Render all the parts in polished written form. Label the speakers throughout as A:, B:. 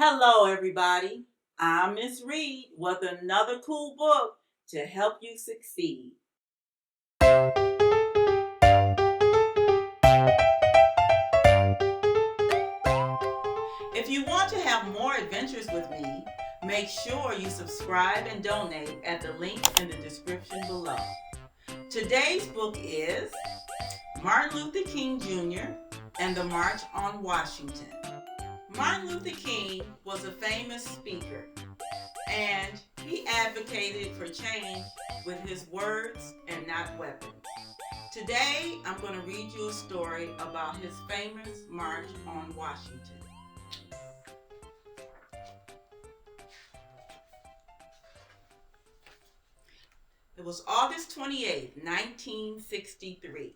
A: Hello, everybody. I'm Miss Reed with another cool book to help you succeed. If you want to have more adventures with me, make sure you subscribe and donate at the link in the description below. Today's book is Martin Luther King Jr. and the March on Washington. Martin Luther King was a famous speaker, and he advocated for change with his words and not weapons. Today, I'm going to read you a story about his famous March on Washington. It was August 28, 1963.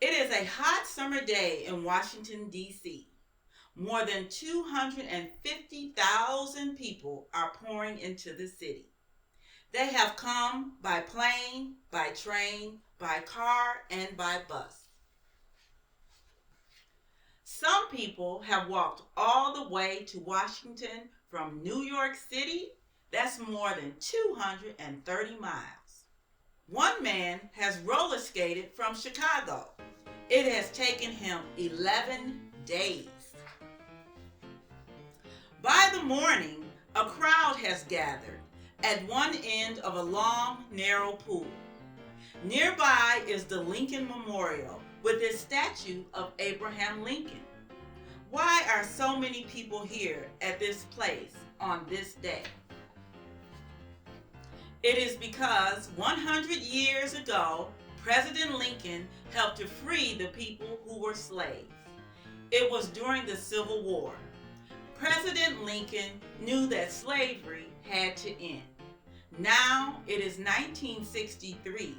A: It is a hot summer day in Washington, D.C. More than 250,000 people are pouring into the city. They have come by plane, by train, by car, and by bus. Some people have walked all the way to Washington from New York City. That's more than 230 miles. One man has roller skated from Chicago. It has taken him 11 days. By the morning, a crowd has gathered at one end of a long, narrow pool. Nearby is the Lincoln Memorial with its statue of Abraham Lincoln. Why are so many people here at this place on this day? It is because 100 years ago, President Lincoln helped to free the people who were slaves. It was during the Civil War. President Lincoln knew that slavery had to end. Now it is 1963.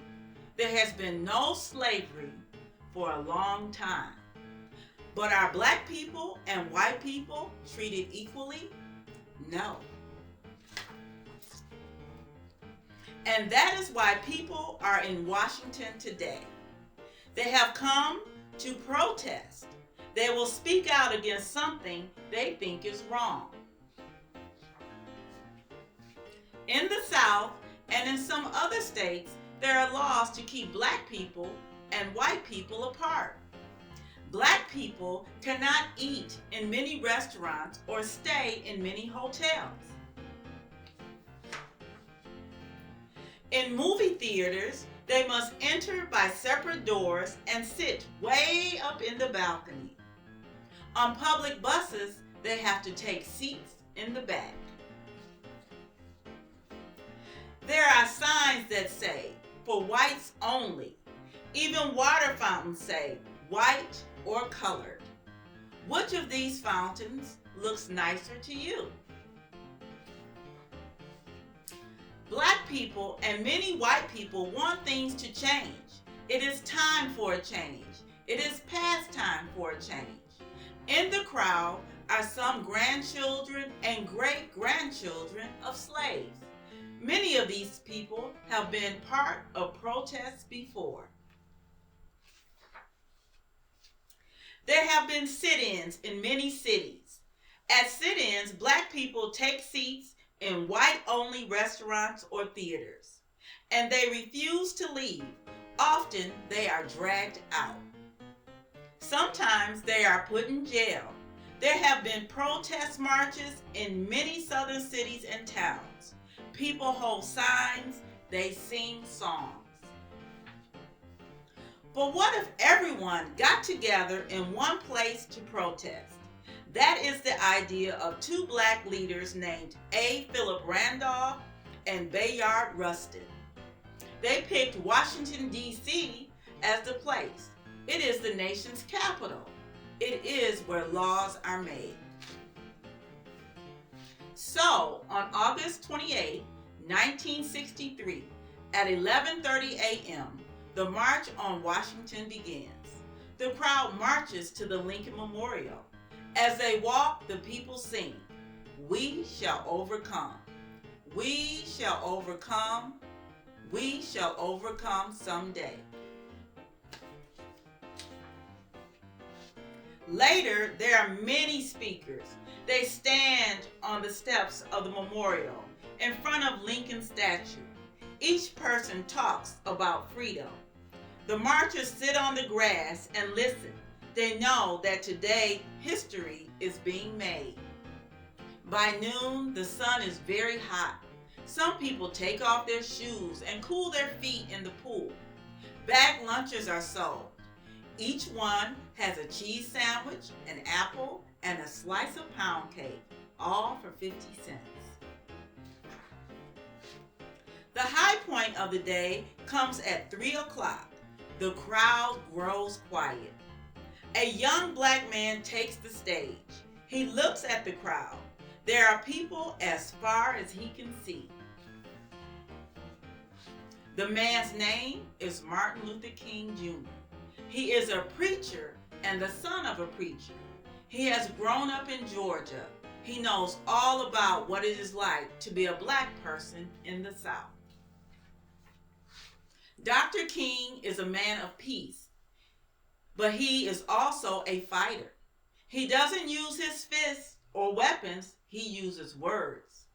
A: There has been no slavery for a long time. But are black people and white people treated equally? No. And that is why people are in Washington today. They have come to protest. They will speak out against something they think is wrong. In the South and in some other states, there are laws to keep black people and white people apart. Black people cannot eat in many restaurants or stay in many hotels. In movie theaters, they must enter by separate doors and sit way up in the balcony. On public buses, they have to take seats in the back. There are signs that say, for whites only. Even water fountains say, white or colored. Which of these fountains looks nicer to you? Black people and many white people want things to change. It is time for a change. It is past time for a change. In the crowd are some grandchildren and great-grandchildren of slaves. Many of these people have been part of protests before. There have been sit-ins in many cities. At sit-ins, black people take seats in white-only restaurants or theaters, and they refuse to leave. Often, they are dragged out. Sometimes they are put in jail. There have been protest marches in many southern cities and towns. People hold signs, they sing songs. But what if everyone got together in one place to protest? That is the idea of two black leaders named A. Philip Randolph and Bayard Rustin. They picked Washington, D.C. as the place. It is the nation's capital. It is where laws are made. So, on August 28, 1963, at 11:30 a.m., the March on Washington begins. The crowd marches to the Lincoln Memorial. As they walk, the people sing, "We shall overcome. We shall overcome. We shall overcome someday." Later, there are many speakers. They stand on the steps of the memorial in front of Lincoln's statue. Each person talks about freedom. The marchers sit on the grass and listen. They know that today history is being made. By noon, the sun is very hot. Some people take off their shoes and cool their feet in the pool. Bag lunches are sold. Each one has a cheese sandwich, an apple, and a slice of pound cake, all for 50 cents. The high point of the day comes at 3 o'clock. The crowd grows quiet. A young black man takes the stage. He looks at the crowd. There are people as far as he can see. The man's name is Martin Luther King Jr. He is a preacher and the son of a preacher. He has grown up in Georgia. He knows all about what it is like to be a black person in the South. Dr. King is a man of peace, but he is also a fighter. He doesn't use his fists or weapons, he uses words.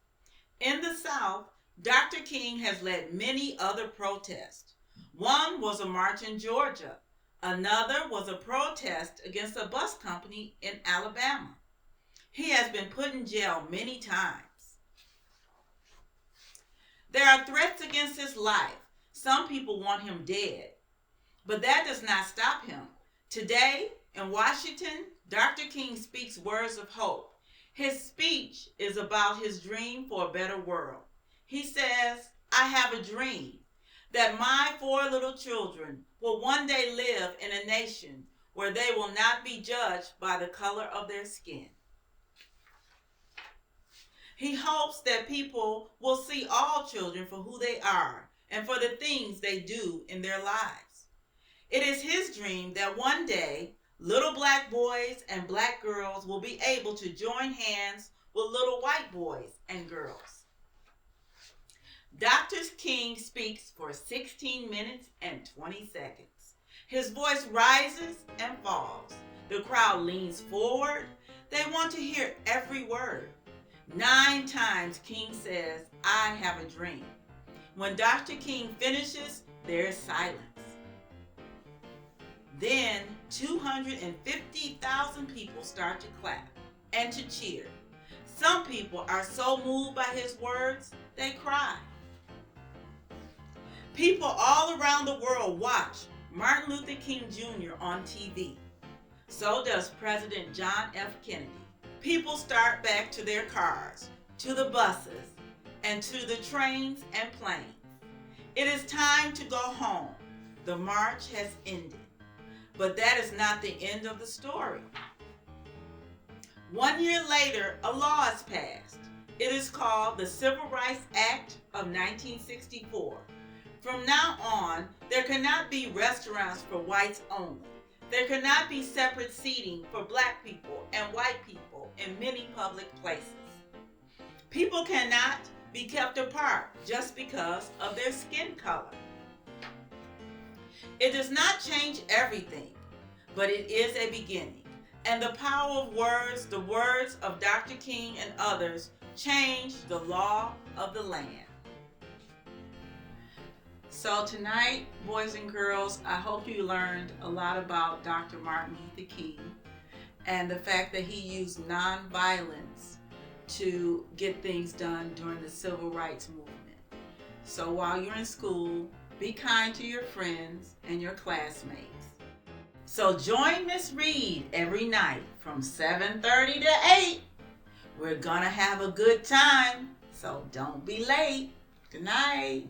A: In the South, Dr. King has led many other protests. One was a march in Georgia. Another was a protest against a bus company in Alabama. He has been put in jail many times. There are threats against his life. Some people want him dead. But that does not stop him. Today, in Washington, Dr. King speaks words of hope. His speech is about his dream for a better world. He says, "I have a dream that my 4 little children will one day live in a nation where they will not be judged by the color of their skin." He hopes that people will see all children for who they are and for the things they do in their lives. It is his dream that one day, little black boys and black girls will be able to join hands with little white boys and girls. Dr. King speaks for 16 minutes and 20 seconds. His voice rises and falls. The crowd leans forward. They want to hear every word. 9 times King says, "I have a dream." When Dr. King finishes, there is silence. Then 250,000 people start to clap and to cheer. Some people are so moved by his words, they cry. People all around the world watch Martin Luther King Jr. on TV. So does President John F. Kennedy. People start back to their cars, to the buses, and to the trains and planes. It is time to go home. The march has ended. But that is not the end of the story. 1 year later, a law is passed. It is called the Civil Rights Act of 1964. From now on, there cannot be restaurants for whites only. There cannot be separate seating for black people and white people in many public places. People cannot be kept apart just because of their skin color. It does not change everything, but it is a beginning. And the power of words, the words of Dr. King and others, changed the law of the land. So tonight, boys and girls, I hope you learned a lot about Dr. Martin Luther King and the fact that he used nonviolence to get things done during the Civil Rights Movement. So while you're in school, be kind to your friends and your classmates. So join Miss Reed every night from 7:30 to 8. We're gonna have a good time, so don't be late. Good night.